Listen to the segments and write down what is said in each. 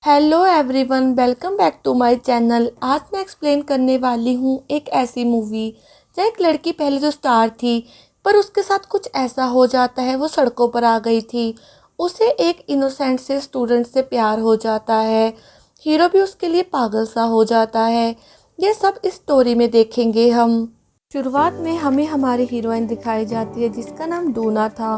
Hello everyone, welcome back to my channel. आज मैं explain करने वाली हूँ एक ऐसी मूवी जहाँ एक लड़की पहले जो स्टार थी, पर उसके साथ कुछ ऐसा हो जाता है, वो सड़कों पर आ गई थी। उसे एक इनोसेंट से स्टूडेंट से प्यार हो जाता है। हीरो भी उसके लिए पागल सा हो जाता है। ये सब इस स्टोरी में देखेंगे हम। शुरुआत में हमें हमारी हीरोइन दिखाई जाती है जिसका नाम डूना था।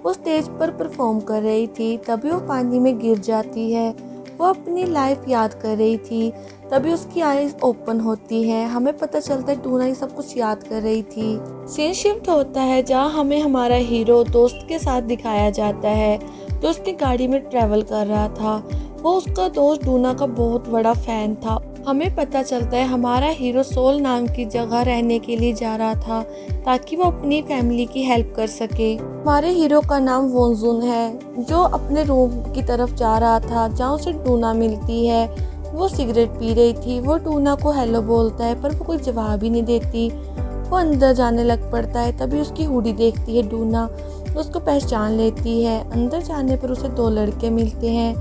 वो स्टेज पर परफॉर्म कर रही थी, तभी वो पानी में गिर जाती है। वो अपनी लाइफ याद कर रही थी, तभी उसकी आईज ओपन होती है। हमें पता चलता है डूना ये सब कुछ याद कर रही थी। सीन शिफ्ट होता है जहाँ हमें हमारा हीरो दोस्त के साथ दिखाया जाता है जो उसकी गाड़ी में ट्रैवल कर रहा था। वो उसका दोस्त डूना का बहुत बड़ा फैन था। हमें पता चलता है हमारा हीरो सोल नाम की जगह रहने के लिए जा रहा था ताकि वो अपनी फैमिली की हेल्प कर सके। हमारे हीरो का नाम वोंजुन है जो अपने रूम की तरफ जा रहा था जहाँ उसे डूना मिलती है। वो सिगरेट पी रही थी। वो डूना को हेलो बोलता है पर वो कोई जवाब ही नहीं देती। वो अंदर जाने लग पड़ता है, तभी उसकी हुडी देखती है डूना तो उसको पहचान लेती है। अंदर जाने पर उसे दो लड़के मिलते हैं।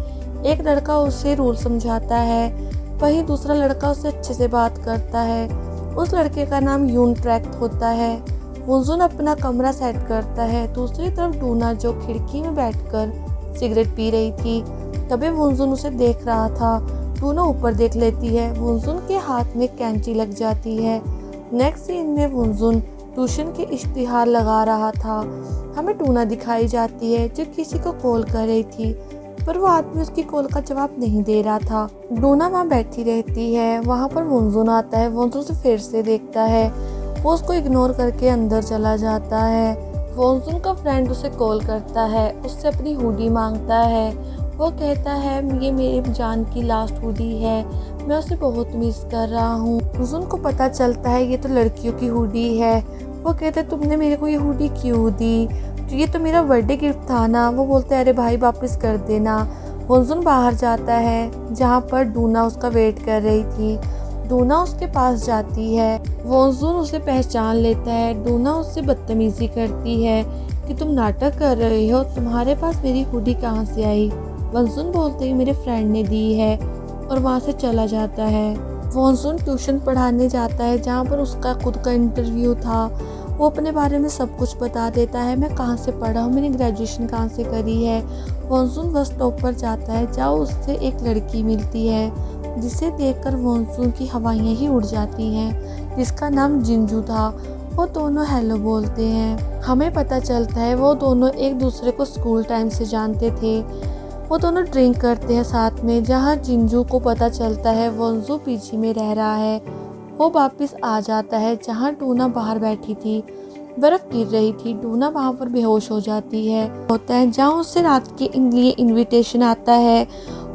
एक लड़का उसे रूल समझाता है, वहीं दूसरा लड़का उसे अच्छे से बात करता है। उस लड़के का नाम यून ट्रैक्ट होता है। वोंजुन अपना कमरा सेट करता है। दूसरी तरफ डूना जो खिड़की में बैठकर सिगरेट पी रही थी, तभी वोंजुन उसे देख रहा था। डूना ऊपर देख लेती है। वोंजुन के हाथ में कैंची लग जाती है। नेक्स्ट सीन में वोंजुन ट्यूशन के इश्तिहार लगा रहा था। हमें डूना दिखाई जाती है जो किसी को कॉल कर रही थी, पर वो आदमी उसकी कॉल का जवाब नहीं दे रहा था। डूना वहाँ बैठी रहती है। वहाँ पर वोंजुन आता है। वोंजुन उसे फिर से देखता है। वो उसको इग्नोर करके अंदर चला जाता है। वोंजुन का फ्रेंड उसे कॉल करता है, उससे अपनी हुडी मांगता है। वो कहता है ये मेरी जान की लास्ट हुडी है, मैं उसे बहुत मिस कर रहा हूँ। वोंजुन को पता चलता है ये तो लड़कियों की हुडी है। वो कहता है तुमने मेरे को ये हुडी क्यों दी, तो ये तो मेरा बर्थडे गिफ्ट था ना। वो बोलते हैं अरे भाई वापस कर देना। वोंजुन बाहर जाता है जहाँ पर डूना उसका वेट कर रही थी। डूना उसके पास जाती है। वोंजुन उसे पहचान लेता है। डूना उससे बदतमीजी करती है कि तुम नाटक कर रहे हो, तुम्हारे पास मेरी हुडी कहाँ से आई। वोंजुन बोलते ही मेरे फ्रेंड ने दी है और वहाँ से चला जाता है। वोंजुन ट्यूशन पढ़ाने जाता है जहाँ पर उसका खुद का इंटरव्यू था। वो अपने बारे में सब कुछ बता देता है, मैं कहाँ से पढ़ा हूँ, मैंने ग्रेजुएशन कहाँ से करी है। वोंजुन बस स्टॉप पर जाता है जहाँ उससे एक लड़की मिलती है जिसे देखकर वोंजुन की हवाइयाँ ही उड़ जाती हैं, जिसका नाम जिंजू था। वो दोनों हेलो बोलते हैं। हमें पता चलता है वो दोनों एक दूसरे को स्कूल टाइम से जानते थे। वो दोनों ड्रिंक करते हैं साथ में। जहाँ जिंजू को पता चलता है वोंजुन पीछे में रह रहा है, वो वापस आ जाता है जहाँ डूना बाहर बैठी थी। बर्फ गिर रही थी। डूना वहाँ पर बेहोश हो जाती है। होता है जहाँ उससे रात के लिए इनविटेशन आता है।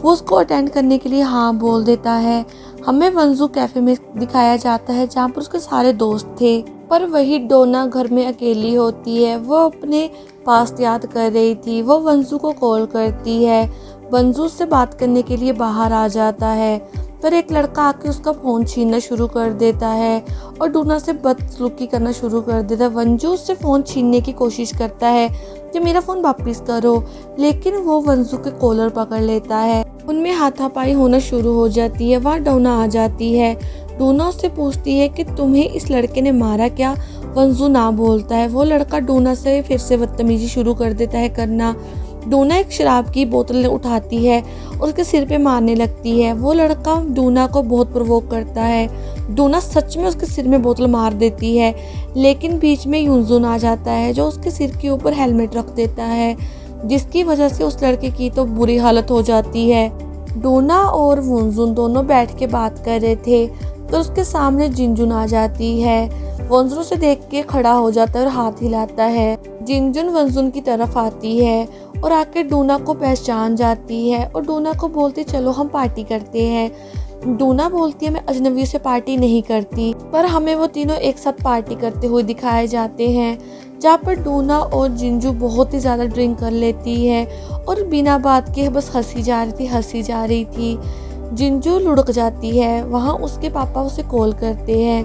वो उसको अटेंड करने के लिए हाँ बोल देता है। हमें वंजू कैफे में दिखाया जाता है जहाँ पर उसके सारे दोस्त थे, पर वही डोना घर में अकेली होती है। वो अपने पास्ट याद कर रही थी। वो वंजू को कॉल करती है। वंजू से बात करने के लिए बाहर आ जाता है, पर एक लड़का आके उसका फ़ोन छीनना शुरू कर देता है और डूना से बदसलूकी करना शुरू कर देता है। वंजू उससे फ़ोन छीनने की कोशिश करता है कि मेरा फ़ोन वापस करो, लेकिन वो वंजू के कॉलर पकड़ लेता है। उनमें हाथापाई होना शुरू हो जाती है। वहाँ डोना आ जाती है। डूना उससे पूछती है कि तुम्हें इस लड़के ने मारा क्या। वंजू ना बोलता है। वो लड़का डूना से फिर से बदतमीजी शुरू कर देता है करना। डूना एक शराब की बोतल उठाती है और उसके सिर पे मारने लगती है। वो लड़का डूना को बहुत प्रोवोक करता है। डूना सच में उसके सिर में बोतल मार देती है, लेकिन बीच में यूनजुन आ जाता है जो उसके सिर के ऊपर हेलमेट रख देता है, जिसकी वजह से उस लड़के की तो बुरी हालत हो जाती है। डूना और वोंजुन दोनों बैठ के बात कर रहे थे तो उसके सामने जिंजुन आ जाती है। वोंजुन उसे देख के खड़ा हो जाता है और हाथ हिलाता है। जिंजुन वोंजुन की तरफ आती है और आके डूना को पहचान जाती है और डूना को बोलती चलो हम पार्टी करते हैं। डूना बोलती है मैं अजनबी से पार्टी नहीं करती, पर हमें वो तीनों एक साथ पार्टी करते हुए दिखाए जाते हैं जहाँ पर डूना और जिंजू बहुत ही ज़्यादा ड्रिंक कर लेती है और बिना बात के बस हंसी जा रही थी। जिंजू लुढ़क जाती है। वहाँ उसके पापा उसे कॉल करते हैं।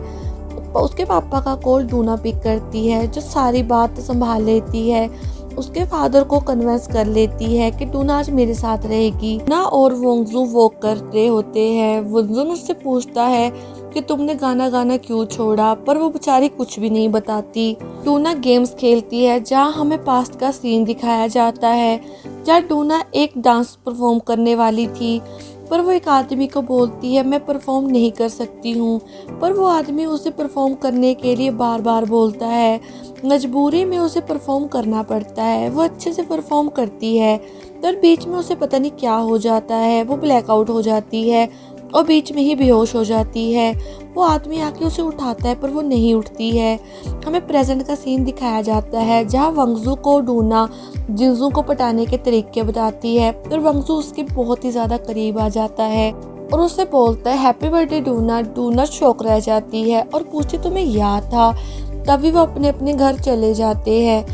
उसके पापा का कॉल डूना पिक करती है जो सारी बात संभाल लेती है। उसके फादर को कन्विंस कर लेती है कि डूना आज मेरे साथ रहेगी। ना और वोंगजू वॉक कर रहे होते हैं। वोंगजून उससे पूछता है कि तुमने गाना गाना क्यों छोड़ा, पर वो बेचारी कुछ भी नहीं बताती। डूना गेम्स खेलती है जहाँ हमें पास्ट का सीन दिखाया जाता है, जहाँ डूना एक डांस परफॉर्म करने वाली थी, पर वो एक आदमी को बोलती है मैं परफॉर्म नहीं कर सकती हूँ, पर वो आदमी उसे परफॉर्म करने के लिए बार बार बोलता है। मजबूरी में उसे परफॉर्म करना पड़ता है। वो अच्छे से परफॉर्म करती है, पर बीच में उसे पता नहीं क्या हो जाता है, वो ब्लैकआउट हो जाती है और बीच में ही बेहोश हो जाती है। वो आदमी आके उसे उठाता है पर वो नहीं उठती है। हमें प्रेजेंट का सीन दिखाया जाता है जहाँ वंगजू को डूना जिंजू को पटाने के तरीके बताती है और वंगजू उसके बहुत ही ज़्यादा करीब आ जाता है और उससे बोलता है हैप्पी बर्थडे डूना। डूना शौक रह जाती है और पूछती तुम्हें याद था। तभी वो अपने अपने घर चले जाते हैं।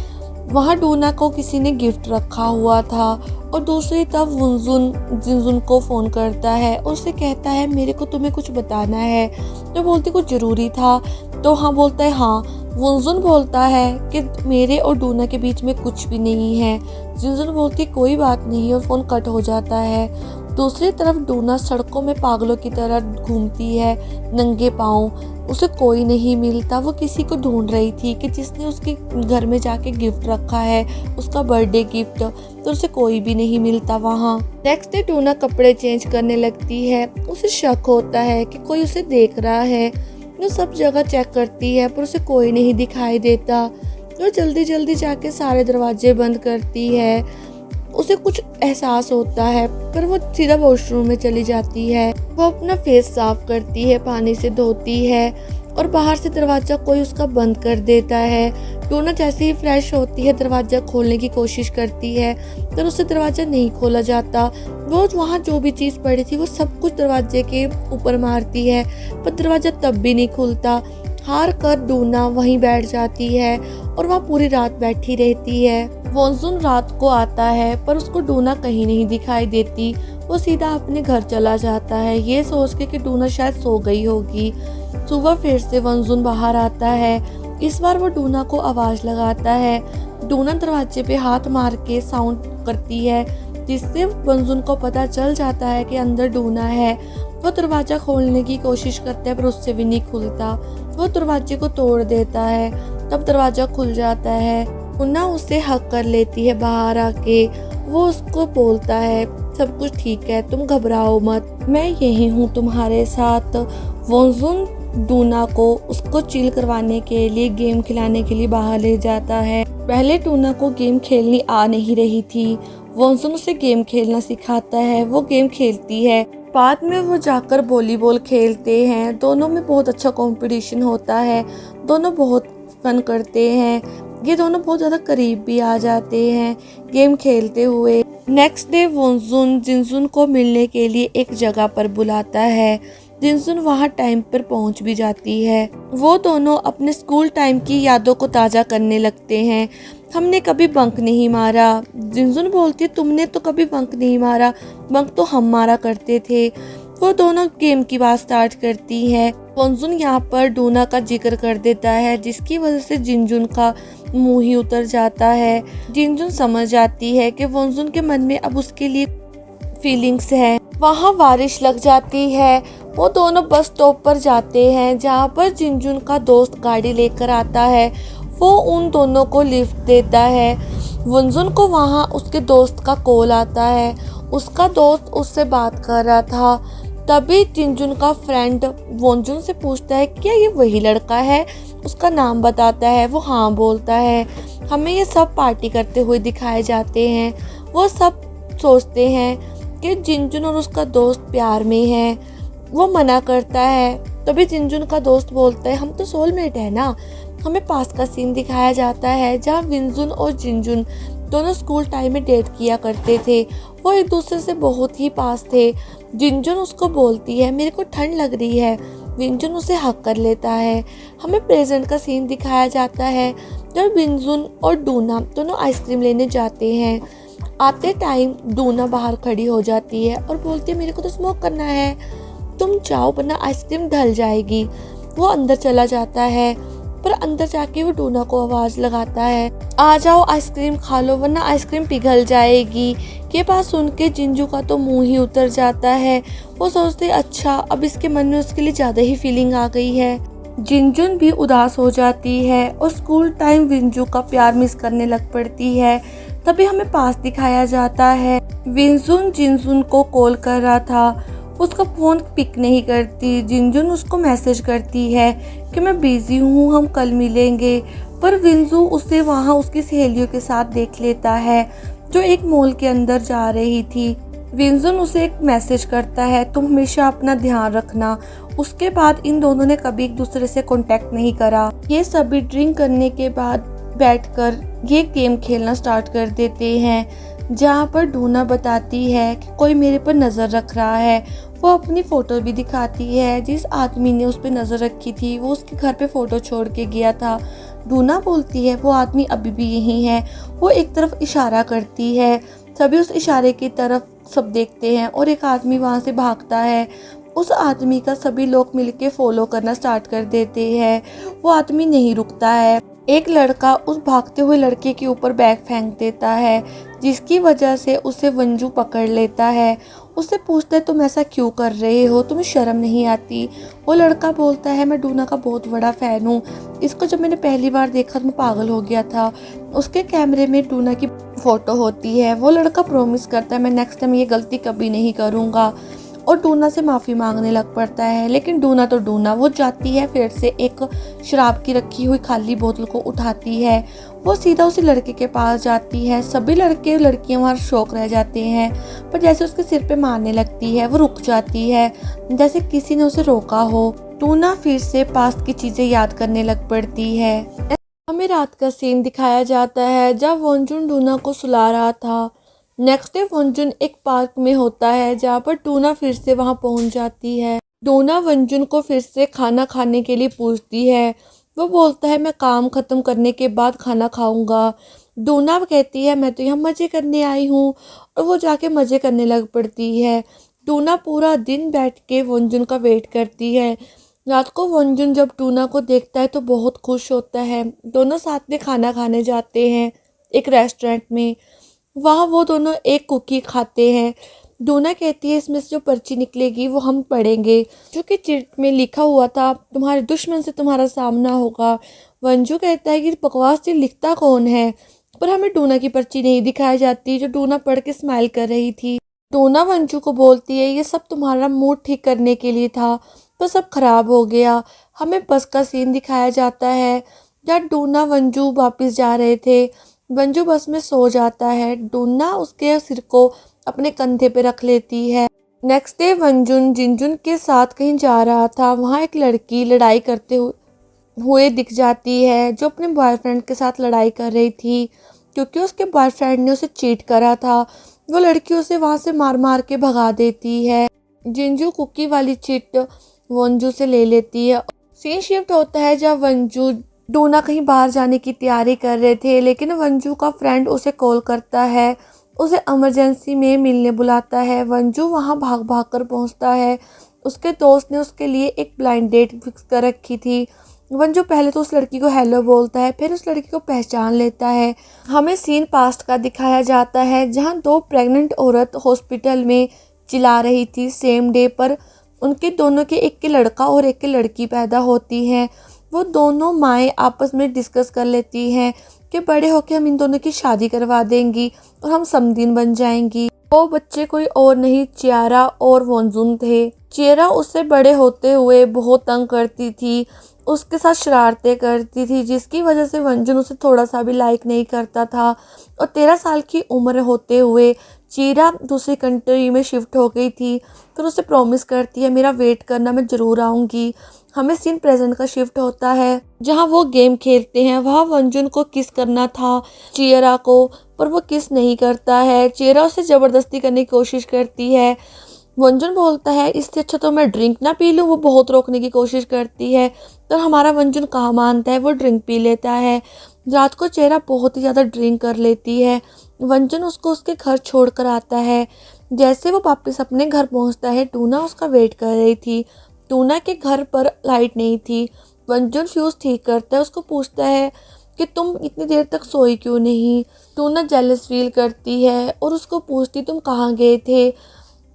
वहाँ डूना को किसी ने गिफ्ट रखा हुआ था और दूसरी तरफ वुनजुन जिनजुन को फ़ोन करता है और उससे कहता है मेरे को तुम्हें कुछ बताना है। तो बोलती कुछ ज़रूरी था। तो हाँ बोलता है हाँ। वुनजुन बोलता है कि मेरे और डूना के बीच में कुछ भी नहीं है। जिनजुन बोलती कोई बात नहीं और फ़ोन कट हो जाता है। दूसरी तरफ डूना सड़कों में पागलों की तरह घूमती है नंगे पाँव। उसे कोई नहीं मिलता। वो किसी को ढूंढ रही थी कि जिसने उसके घर में जाके गिफ्ट रखा है, उसका बर्थडे गिफ्ट, तो उसे कोई भी नहीं मिलता वहाँ। नेक्स्ट डे डूना कपड़े चेंज करने लगती है। उसे शक होता है कि कोई उसे देख रहा है। वो सब जगह चेक करती है पर उसे कोई नहीं दिखाई देता। वो जल्दी जल्दी जाके सारे दरवाजे बंद करती है। उसे कुछ एहसास होता है पर वो सीधा वॉशरूम में चली जाती है। वो अपना फेस साफ करती है, पानी से धोती है और बाहर से दरवाज़ा कोई उसका बंद कर देता है। डूना जैसे ही फ्रेश होती है दरवाज़ा खोलने की कोशिश करती है तो उससे दरवाज़ा नहीं खोला जाता। वो वहाँ जो भी चीज़ पड़ी थी वो सब कुछ दरवाजे के ऊपर मारती है पर दरवाज़ा तब भी नहीं खुलता। हार कर डूना वहीं बैठ जाती है और वहाँ पूरी रात बैठी रहती है। वोंजुन रात को आता है पर उसको डूना कहीं नहीं दिखाई देती। वो सीधा अपने घर चला जाता है ये सोच के कि डूना शायद सो गई होगी। सुबह फिर से वोंजुन बाहर आता है। इस बार वो डूना को आवाज़ लगाता है। डूना दरवाजे पे हाथ मार के साउंड करती है जिससे वोंजुन को पता चल जाता है कि अंदर डूना है। वो दरवाज़ा खोलने की कोशिश करता है पर उससे भी नहीं खुलता। वो दरवाजे को तोड़ देता है, तब दरवाज़ा खुल जाता है। डूना उससे हक कर लेती है बाहर आके। वो उसको बोलता है सब कुछ ठीक है, तुम घबराओ मत, मैं यही हूँ तुम्हारे साथ। वोंजुन डूना को उसको चिल करवाने के लिए गेम खिलाने के लिए बाहर ले जाता है। पहले डूना को गेम खेलनी आ नहीं रही थी। वोंजुन उसे गेम खेलना सिखाता है। वो गेम खेलती है। बाद में वो जाकर वॉलीबॉल खेलते हैं। दोनों में बहुत अच्छा कंपटीशन होता है। दोनों बहुत फन करते हैं। ये दोनों बहुत ज़्यादा करीब भी आ जाते हैं गेम खेलते हुए। नेक्स्ट डे वोंजुन जिनजुन को मिलने के लिए एक जगह पर बुलाता है। जिनजुन वहाँ टाइम पर पहुँच भी जाती है। वो दोनों अपने स्कूल टाइम की यादों को ताज़ा करने लगते हैं। हमने कभी बंक नहीं मारा। जिनजुन बोलती है तुमने तो कभी बंक नहीं मारा, बंक तो हम मारा करते थे। वो दोनों गेम की बात स्टार्ट करती है। वोंजुन यहाँ पर डूना का जिक्र कर देता है जिसकी वजह से जिनजुन का मुंह ही उतर जाता है। जिनजुन समझ जाती है कि वोंजुन के मन में अब उसके लिए फीलिंग्स है। वहाँ बारिश लग जाती है। वो दोनों बस स्टॉप पर जाते हैं जहाँ पर जिनजुन का दोस्त गाड़ी लेकर आता है। वो उन दोनों को लिफ्ट देता है। वोंजुन को वहाँ उसके दोस्त का कॉल आता है। उसका दोस्त उससे बात कर रहा था। तभी जिनजुन का फ्रेंड वोंजुन से पूछता है क्या ये वही लड़का है। उसका नाम बताता है। वो हाँ बोलता है। हमें ये सब पार्टी करते हुए दिखाए जाते हैं। वो सब सोचते हैं कि जिनजुन और उसका दोस्त प्यार में है। वो मना करता है। तभी जिनजुन का दोस्त बोलता है हम तो सोलमेट है ना। हमें पास का सीन दिखाया जाता है जहाँ विनजुन और जिनजुन दोनों स्कूल टाइम में डेट किया करते थे। वो एक दूसरे से बहुत ही पास थे। जिनजुन उसको बोलती है मेरे को ठंड लग रही है। विनजुन उसे हक कर लेता है। हमें प्रेजेंट का सीन दिखाया जाता है जब विनजुन और डूना दोनों आइसक्रीम लेने जाते हैं। आते टाइम डूना बाहर खड़ी हो जाती है और बोलती है मेरे को तो स्मोक करना है, तुम जाओ वरना आइसक्रीम ढल जाएगी। वो अंदर चला जाता है। पर अंदर जाके वो डोना को आवाज़ लगाता है, आ जाओ आइसक्रीम खा लो वरना आइसक्रीम पिघल जाएगी। ये बात सुन के जिंजू का तो मुंह ही उतर जाता है। वो सोचते अच्छा अब इसके मन में उसके लिए ज़्यादा ही फीलिंग आ गई है। जिनजुन भी उदास हो जाती है और स्कूल टाइम विंजू का प्यार मिस करने लग पड़ती है। तभी हमें पास दिखाया जाता है, विंजुन जिनजुन को कॉल कर रहा था, उसका फ़ोन पिक नहीं करती। जिनजुन उसको मैसेज करती है कि मैं बिज़ी हूँ, हम कल मिलेंगे। पर विंजू उसे वहाँ उसकी सहेलियों के साथ देख लेता है जो एक मॉल के अंदर जा रही थी। विंजुन उसे एक मैसेज करता है, तुम हमेशा अपना ध्यान रखना। उसके बाद इन दोनों ने कभी एक दूसरे से कांटेक्ट नहीं करा। ये सभी ड्रिंक करने के बाद बैठकर ये गेम खेलना स्टार्ट कर देते हैं, जहाँ पर डूना बताती है कि कोई मेरे पर नज़र रख रहा है। वो अपनी फ़ोटो भी दिखाती है, जिस आदमी ने उस पर नज़र रखी थी वो उसके घर पे फ़ोटो छोड़ के गया था। डूना बोलती है वो आदमी अभी भी यहीं है। वो एक तरफ इशारा करती है, सभी उस इशारे की तरफ सब देखते हैं और एक आदमी वहाँ से भागता है। उस आदमी का सभी लोग मिलके फॉलो करना स्टार्ट कर देते हैं। वो आदमी नहीं रुकता है। एक लड़का उस भागते हुए लड़के के ऊपर बैग फेंक देता है, जिसकी वजह से उसे वंजू पकड़ लेता है। उससे पूछता है तुम ऐसा क्यों कर रहे हो, तुम्हें शर्म नहीं आती। वो लड़का बोलता है मैं डूना का बहुत बड़ा फ़ैन हूँ, इसको जब मैंने पहली बार देखा तो मैं पागल हो गया था। उसके कैमरे में डूना की फ़ोटो होती है। वो लड़का प्रॉमिस करता है मैं नेक्स्ट टाइम ये गलती कभी नहीं करूँगा और डूना से माफ़ी मांगने लग पड़ता है। लेकिन डूना तो डूना, वो जाती है फिर से एक शराब की रखी हुई खाली बोतल को उठाती है। वो सीधा उसी लड़के के पास जाती है। सभी लड़के लड़कियां वहाँ शौक रह जाते हैं, पर जैसे उसके सिर पे मारने लगती है वो रुक जाती है, जैसे किसी ने उसे रोका हो। डूना फिर से पास्ट की चीज़ें याद करने लग पड़ती है। हमें रात का सीन दिखाया जाता है जब वंजुन डूना को सुला रहा था। नेक्स्ट डे वंजुन एक पार्क में होता है, जहाँ पर टूना फिर से वहाँ पहुँच जाती है। डोना वंजुन को फिर से खाना खाने के लिए पूछती है। वो बोलता है मैं काम ख़त्म करने के बाद खाना खाऊंगा। डोना कहती है मैं तो यहाँ मज़े करने आई हूँ, और वो जाके मज़े करने लग पड़ती है। टूना पूरा दिन बैठ के वंजुन का वेट करती है। रात को वंजुन जब टूना को देखता है तो बहुत खुश होता है। दोनों साथ में खाना खाने जाते हैं एक रेस्टोरेंट में। वहाँ वो दोनों एक कुकी खाते हैं। डोना कहती है इसमें से जो पर्ची निकलेगी वो हम पढ़ेंगे, जो कि चिट में लिखा हुआ था तुम्हारे दुश्मन से तुम्हारा सामना होगा। वंजू कहता है कि बकवास चीज लिखता कौन है, पर हमें डोना की पर्ची नहीं दिखाई जाती जो डोना पढ़ के स्माइल कर रही थी। डोना वंजू को बोलती है ये सब तुम्हारा मूड ठीक करने के लिए था, पर सब खराब हो गया। हमें बस का सीन दिखाया जाता है जब डोना वंजू वापस जा रहे थे। वंजू बस में सो जाता है। डोना उसके सिर को अपने कंधे पे रख लेती है। नेक्स्ट डे वंजुन जिनजुन के साथ कहीं जा रहा था। वहाँ एक लड़की लड़ाई करते हुए दिख जाती है, जो अपने बॉयफ्रेंड के साथ लड़ाई कर रही थी क्योंकि उसके बॉयफ्रेंड ने उसे चीट करा था। वो लड़की उसे वहाँ से मार मार के भगा देती है। जिंजू कुकी वाली चिट वंजू से ले लेती है। सीन शिफ्ट होता है जब वंजू डोना कहीं बाहर जाने की तैयारी कर रहे थे, लेकिन वंजू का फ्रेंड उसे कॉल करता है, उसे इमरजेंसी में मिलने बुलाता है। वंजू वहाँ भाग भाग कर पहुँचता है। उसके दोस्त ने उसके लिए एक ब्लाइंड डेट फिक्स कर रखी थी। वंजू पहले तो उस लड़की को हेलो बोलता है, फिर उस लड़की को पहचान लेता है। हमें सीन पास्ट का दिखाया जाता है जहाँ दो प्रेग्नेंट औरत हॉस्पिटल में चिल्ला रही थी सेम डे पर। उनके दोनों के एक के लड़का और एक के लड़की पैदा होती हैं। वो दोनों माएँ आपस में डिस्कस कर लेती हैं कि बड़े होके हम इन दोनों की शादी करवा देंगी और हम समदीन बन जाएंगी। वो बच्चे कोई और नहीं चियारा और वंजुन थे। चियारा उससे बड़े होते हुए बहुत तंग करती थी, उसके साथ शरारतें करती थी, जिसकी वजह से वंजुन उसे थोड़ा सा भी लाइक नहीं करता था। और 13 साल की उम्र होते हुए चियारा दूसरी कंट्री में शिफ्ट हो गई थी। फिर उसे प्रॉमिस करती है मेरा वेट करना, मैं ज़रूर आऊँगी। हमें सीन प्रेजेंट का शिफ्ट होता है जहाँ वो गेम खेलते हैं। वहाँ वंजुन को किस करना था चियरा को, पर वो किस नहीं करता है। चियरा उसे ज़बरदस्ती करने की कोशिश करती है। वंजुन बोलता है इससे अच्छा तो मैं ड्रिंक ना पी लूँ। वो बहुत रोकने की कोशिश करती है, तो हमारा वंजुन कहाँ मानता है, वो ड्रिंक पी लेता है। रात को चियरा बहुत ही ज़्यादा ड्रिंक कर लेती है। वंजुन उसको उसके घर छोड़ कर आता है। जैसे वो वापस अपने घर पहुँचता है, टूना उसका वेट कर रही थी। टूना के घर पर लाइट नहीं थी। वंजुन फ्यूज़ ठीक करता है, उसको पूछता है कि तुम इतनी देर तक सोई क्यों नहीं। टूना जेलस फील करती है और उसको पूछती तुम कहाँ गए थे।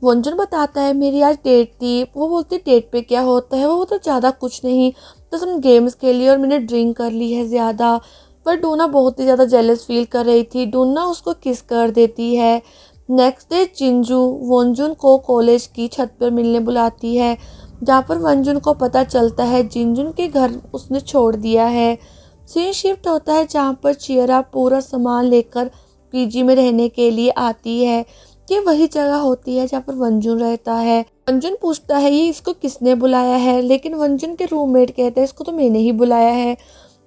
वंजुन बताता है मेरी आज डेट थी। वो बोलती डेट पे क्या होता है। वो तो ज़्यादा कुछ नहीं, बस हम गेम्स खेली और मैंने ड्रिंक कर ली है ज़्यादा। पर डूना बहुत ही ज़्यादा जेलस फील कर रही थी। डूना उसको किस कर देती है। नेक्स्ट डे चिंजू वंजुन को कॉलेज की छत पर मिलने बुलाती है, जहाँ पर वंजुन को पता चलता है जिंजुन के घर उसने छोड़ दिया है। सीन शिफ्ट होता है जहाँ पर चियरा पूरा सामान लेकर पीजी में रहने के लिए आती है। ये वही जगह होती है जहाँ पर वंजुन रहता है। वंजुन पूछता है ये इसको किसने बुलाया है, लेकिन वंजुन के रूममेट कहते हैं इसको तो मैंने ही बुलाया है।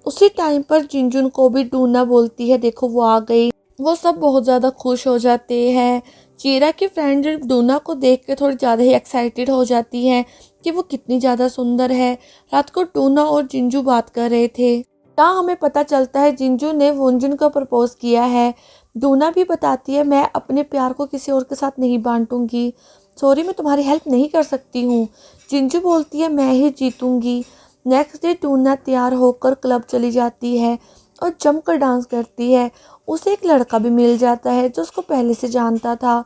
उसी टाइम पर जिंजुन को भी डूना बोलती है देखो वो आ गई। वो सब बहुत ज़्यादा खुश हो जाते हैं। चीरा की फ्रेंड डूना को देख के थोड़ी ज़्यादा ही एक्साइटेड हो जाती है कि वो कितनी ज़्यादा सुंदर है। रात को डूना और जिंजू बात कर रहे थे, तहाँ हमें पता चलता है जिंजू ने वंजुन को प्रपोज किया है। डूना भी बताती है मैं अपने प्यार को किसी और के साथ नहीं बांटूंगी, सॉरी मैं तुम्हारी हेल्प नहीं कर सकती हूँ। जिंजू बोलती है मैं ही जीतूंगी। नेक्स्ट डे टूना तैयार होकर क्लब चली जाती है और जमकर डांस करती है। उसे एक लड़का भी मिल जाता है जो उसको पहले से जानता था,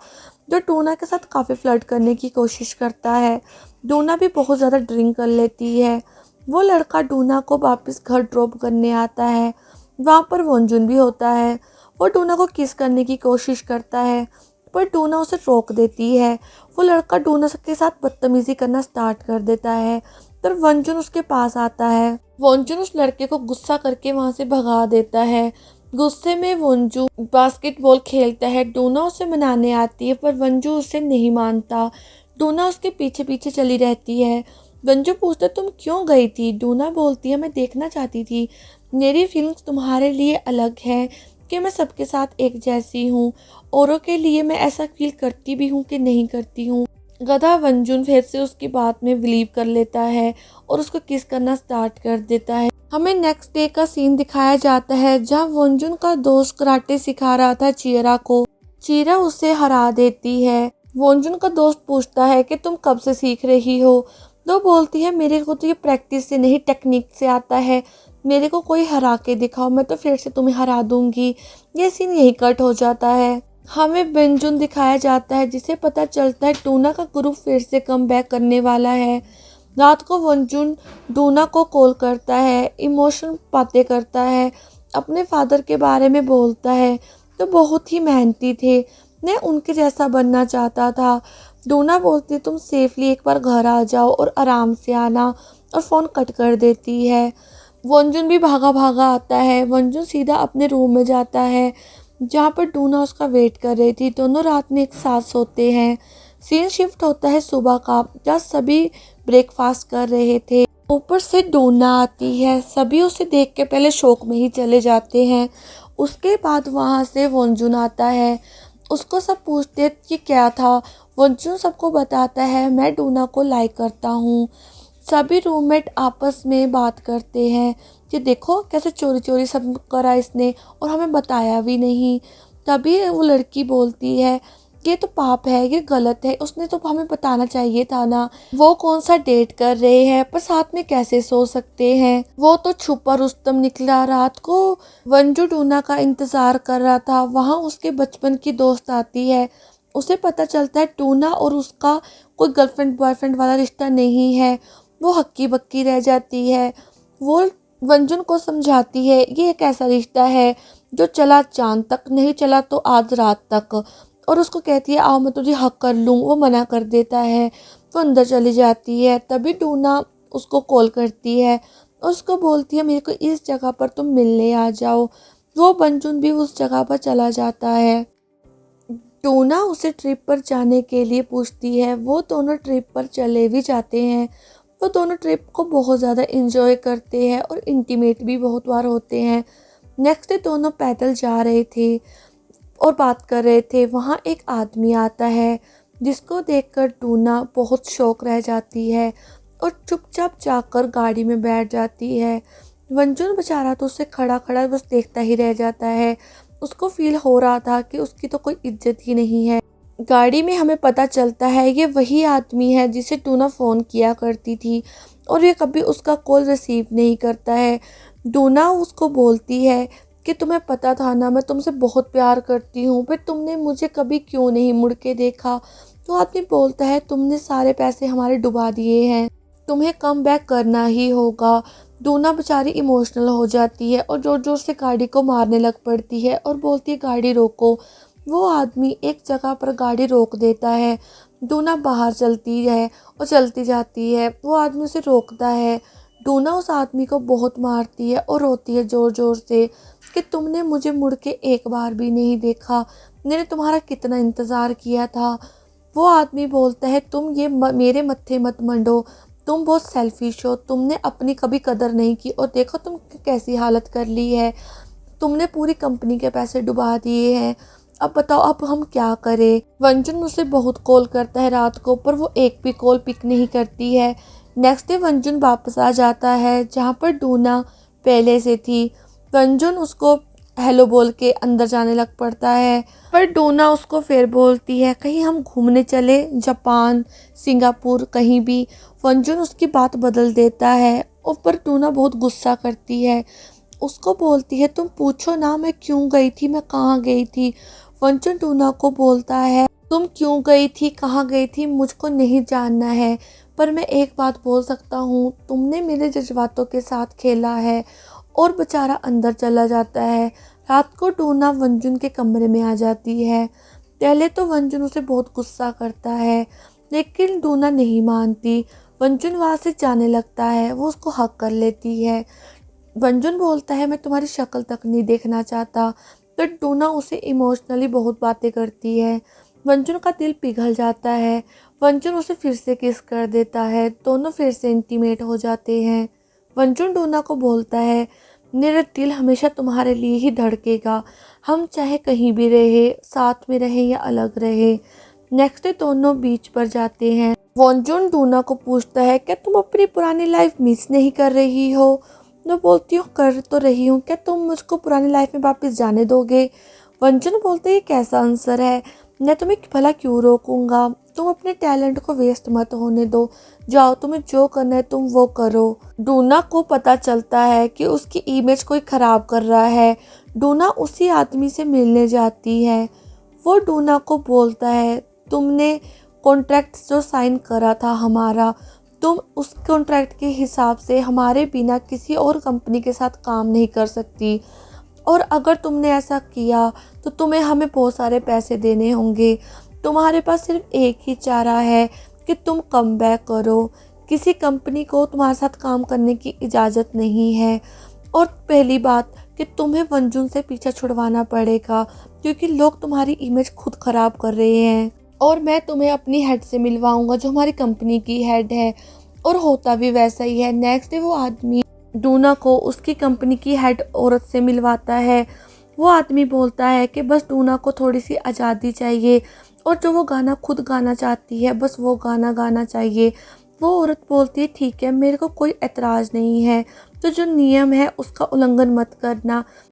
जो टूना के साथ काफ़ी फ्लर्ट करने की कोशिश करता है। टूना भी बहुत ज़्यादा ड्रिंक कर लेती है। वो लड़का टूना को वापस घर ड्रॉप करने आता है। वहाँ पर वंजुन भी होता है। वो टूना को किस करने की कोशिश करता है, पर टूना उसे रोक देती है। वो लड़का टूना के साथ बदतमीज़ी करना स्टार्ट कर देता है, पर वंजुन उसके पास आता है। वंजुन उस लड़के को गुस्सा करके वहाँ से भगा देता है। गुस्से में वंजू बास्केटबॉल खेलता है। डूना उसे मनाने आती है, पर वंजू उसे नहीं मानता। डूना उसके पीछे पीछे चली रहती है। वंजू पूछता तुम क्यों गई थी। डूना बोलती है मैं देखना चाहती थी, मेरी फीलिंग्स तुम्हारे लिए अलग है कि मैं सबके साथ एक जैसी हूँ, औरों के लिए मैं ऐसा फील करती भी हूँ कि नहीं करती हूँ। गधा वंजुन फिर से उसकी बात में बिलीव कर लेता है और उसको किस करना स्टार्ट कर देता है। हमें नेक्स्ट डे का सीन दिखाया जाता है जहाँ वंजुन का दोस्त कराटे सिखा रहा था चीरा को। चीरा उसे हरा देती है। वंजुन का दोस्त पूछता है कि तुम कब से सीख रही हो। तो बोलती है मेरे को तो ये प्रैक्टिस से नहीं टेक्निक से आता है, मेरे को कोई हरा के दिखाओ मैं तो फिर से तुम्हें हरा दूंगी। ये सीन यही कट हो जाता है। हमें बेंजुन दिखाया जाता है जिसे पता चलता है टूना का ग्रुप फिर से कम बैक करने वाला है। रात को वंजुन डूना को कॉल करता है, इमोशन बातें करता है, अपने फादर के बारे में बोलता है तो बहुत ही मेहनती थे, मैं उनके जैसा बनना चाहता था। डूना बोलती तुम सेफली एक बार घर आ जाओ और आराम से आना, और फ़ोन कट कर देती है। वंजुन भी भागा भागा आता है। वंजुन सीधा अपने रूम में जाता है जहाँ पर डूना उसका वेट कर रही थी। दोनों रात में एक साथ सोते हैं। सीन शिफ्ट होता है सुबह का, जहाँ सभी ब्रेकफास्ट कर रहे थे। ऊपर से डूना आती है, सभी उसे देख के पहले शौक में ही चले जाते हैं। उसके बाद वहाँ से वंजुन आता है, उसको सब पूछते कि क्या था। वंजुन सबको बताता है मैं डूना को लाइक करता हूँ। सभी रूममेट आपस में बात करते हैं कि देखो कैसे चोरी चोरी सब करा इसने और हमें बताया भी नहीं। तभी वो लड़की बोलती है ये तो पाप है, ये गलत है, उसने तो हमें बताना चाहिए था ना। वो कौन सा डेट कर रहे हैं पर साथ में कैसे सो सकते हैं। वो तो छुपा रुस्तम निकला। रात को वंजू टूना का इंतजार कर रहा था। वहाँ उसके बचपन की दोस्त आती है। उसे पता चलता है टूना और उसका कोई गर्लफ्रेंड बॉयफ्रेंड वाला रिश्ता नहीं है। वो हक्की बक्की रह जाती है। वो वंजुन को समझाती है ये एक ऐसा रिश्ता है जो चला चांद तक, नहीं चला तो आज रात तक। और उसको कहती है आओ मैं तुझे हक कर लूँ। वो मना कर देता है। वो अंदर चली जाती है। तभी टूना उसको कॉल करती है और उसको बोलती है मेरे को इस जगह पर तुम मिलने आ जाओ। वो वंजुन भी उस जगह पर चला जाता है। टूना उसे ट्रिप पर जाने के लिए पूछती है। वो दोनों ट्रिप पर चले भी जाते हैं। वो दोनों ट्रिप को बहुत ज़्यादा इंजॉय करते हैं और इंटीमेट भी बहुत बार होते हैं। नेक्स्ट डे दोनों पैदल जा रहे थे और बात कर रहे थे। वहाँ एक आदमी आता है जिसको देखकर टूना बहुत शौक रह जाती है और चुपचाप जाकर गाड़ी में बैठ जाती है। वंजुन बेचारा तो उसे खड़ा खड़ा बस देखता ही रह जाता है। उसको फील हो रहा था कि उसकी तो कोई इज्जत ही नहीं है। गाड़ी में हमें पता चलता है ये वही आदमी है जिसे टूना फ़ोन किया करती थी। और ये कभी उसका कॉल रिसीव नहीं करता है। डोना उसको बोलती है कि तुम्हें पता था ना, मैं तुमसे बहुत प्यार करती हूँ, फिर तुमने मुझे कभी क्यों नहीं मुड़ के देखा। तो आदमी बोलता है तुमने सारे पैसे हमारे डुबा दिए हैं, तुम्हें कम बैक करना ही होगा। डोना बेचारी इमोशनल हो जाती है और ज़ोर ज़ोर से गाड़ी को मारने लग पड़ती है और बोलती है गाड़ी रोको। वो आदमी एक जगह पर गाड़ी रोक देता है। डोना बाहर चलती है और चलती जाती है। वो आदमी उसे रोकता है। डोना उस आदमी को बहुत मारती है और रोती है ज़ोर ज़ोर से कि तुमने मुझे मुड़ के एक बार भी नहीं देखा, मैंने तुम्हारा कितना इंतज़ार किया था। वो आदमी बोलता है तुम ये मेरे मत्थे मत मंडो, तुम बहुत सेल्फिश हो, तुमने अपनी कभी कदर नहीं की और देखो तुम कैसी हालत कर ली है, तुमने पूरी कंपनी के पैसे डुबा दिए हैं, अब बताओ अब हम क्या करें। वंजुन उसे बहुत कॉल करता है रात को, पर वो एक भी कॉल पिक नहीं करती है। नेक्स्ट डे वंजुन वापस आ जाता है जहाँ पर डूना पहले से थी। वंजुन उसको हेलो बोल के अंदर जाने लग पड़ता है, पर डोना उसको फिर बोलती है कहीं हम घूमने चले, जापान, सिंगापुर, कहीं भी। वंजुन उसकी बात बदल देता है और पर डोना बहुत गुस्सा करती है। उसको बोलती है तुम पूछो ना मैं क्यों गई थी, मैं कहाँ गई थी। वंजुन डोना को बोलता है तुम क्यों गई थी, कहाँ गई थी, मुझको नहीं जानना है, पर मैं एक बात बोल सकता हूँ, तुमने मेरे जज्बातों के साथ खेला है। और बेचारा अंदर चला जाता है। रात को डोना वंजुन के कमरे में आ जाती है। पहले तो वंजुन उसे बहुत गुस्सा करता है, लेकिन डोना नहीं मानती। वंजुन वहाँ से जाने लगता है, वो उसको हक कर लेती है। वंजुन बोलता है मैं तुम्हारी शक्ल तक नहीं देखना चाहता, तो डोना उसे इमोशनली बहुत बातें करती है। वंजुन का दिल पिघल जाता है। वंजुन उसे फिर से किस कर देता है, दोनों फिर से इंटीमेट हो जाते हैं। वंजुन डोना को बोलता है मेरा दिल हमेशा तुम्हारे लिए ही धड़केगा, हम चाहे कहीं भी रहे, साथ में रहे या अलग रहे। नेक्स्ट डे दोनों बीच पर जाते हैं। वंजुन डोना को पूछता है क्या तुम अपनी पुरानी लाइफ मिस नहीं कर रही हो। मैं बोलती हूँ कर तो रही हूँ, क्या तुम मुझको पुरानी लाइफ में वापस जाने दोगे। वंजुन बोलते ये कैसा आंसर है, मैं तुम्हें भला क्यों रोकूंगा, तुम अपने टैलेंट को वेस्ट मत होने दो, जाओ तुम्हें जो करना है तुम वो करो। डूना को पता चलता है कि उसकी इमेज कोई ख़राब कर रहा है। डूना उसी आदमी से मिलने जाती है। वो डूना को बोलता है तुमने कॉन्ट्रैक्ट जो साइन करा था हमारा, तुम उस कॉन्ट्रैक्ट के हिसाब से हमारे बिना किसी और कंपनी के साथ काम नहीं कर सकती, और अगर तुमने ऐसा किया तो तुम्हें हमें बहुत सारे पैसे देने होंगे। तुम्हारे पास सिर्फ एक ही चारा है कि तुम कम बैक करो, किसी कंपनी को तुम्हारे साथ काम करने की इजाज़त नहीं है। और पहली बात कि तुम्हें वंजुन से पीछा छुड़वाना पड़ेगा, क्योंकि लोग तुम्हारी इमेज खुद ख़राब कर रहे हैं, और मैं तुम्हें अपनी हेड से मिलवाऊंगा जो हमारी कंपनी की हेड है। और होता भी वैसा ही है। नेक्स्ट डे वो आदमी डूना को उसकी कंपनी की हेड औरत से मिलवाता है। वो आदमी बोलता है कि बस डूना को थोड़ी सी आज़ादी चाहिए, और जो वो गाना खुद गाना चाहती है बस वो गाना गाना चाहिए। वो औरत बोलती है ठीक है, मेरे को कोई एतराज़ नहीं है, तो जो नियम है उसका उल्लंघन मत करना।